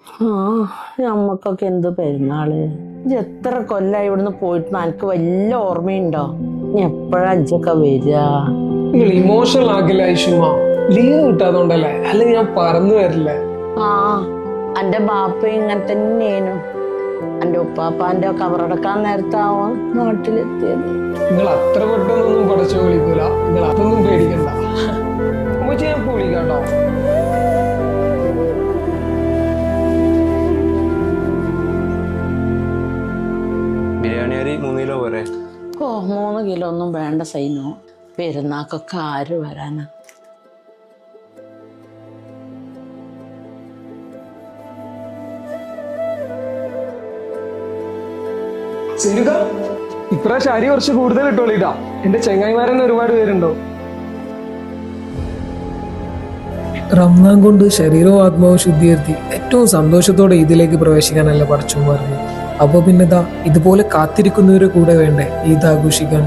ആ നമ്മക്കൊക്കെ എന്ത് പെരുന്നാള്. ഇജ്ജ് എത്ര കൊല്ലായി ഇവിടുന്ന് പോയിട്ട് എനിക്ക് വല്ല ഓർമ്മയുണ്ടോ? ഇനി എപ്പോഴാ അഞ്ചൊക്കെ വരിക? നിങ്ങൾ ഇമോഷണൽ ആക്കില്ല ഐഷുമ്മ. ലീവ് കിട്ടാത്തോണ്ടല്ലേ, അല്ലെങ്കിൽ ഞാൻ പറന്നു വരില്ലേ. ആ എന്റെ ബാപ്പ ഇങ്ങനെ തന്നെയായിരുന്നു. എന്റെ ഉപ്പാപ്പാന്റെ കബറടക്കാൻ നേരത്താവും നാട്ടിലെത്തിയത്. നിങ്ങൾ അത്ര പെട്ടെന്നൊന്നും പടച്ചു വിളിക്കൂല, നിങ്ങൾ അതൊന്നും പേടിക്കണ്ട. ഉമ്മച്ചി ഞാൻ ഇപ്പൊ വിളിക്കാട്ടോ. ബിരിയാണി അരി 3 കിലോ പോരെ? ഓ 3 കിലോ ഒന്നും വേണ്ട സൈനോ, പെരുന്നാക്കൊക്കെ ആര് വരാനാ? സിനുക, ഇപ്രാവശ്യം അരി കുറച്ച് കൂടുതൽ ഇട്ടോളിട്ടാ. എന്റെ ചെങ്ങായിമാരെന്നെ ഒരുപാട് പേരുണ്ടോ. റംസാൻ കൊണ്ട് ശരീരവും ആത്മാവും ശുദ്ധീകരിച്ച് ഏറ്റവും സന്തോഷത്തോടെ ഇതിലേക്ക് പ്രവേശിക്കാനല്ല പടച്ചോൻ പറഞ്ഞു. അപ്പൊ പിന്നെതാ ഇതുപോലെ കാത്തിരിക്കുന്നവരെ കൂടെ വേണ്ടേ ഈദ് ആഘോഷിക്കാൻ.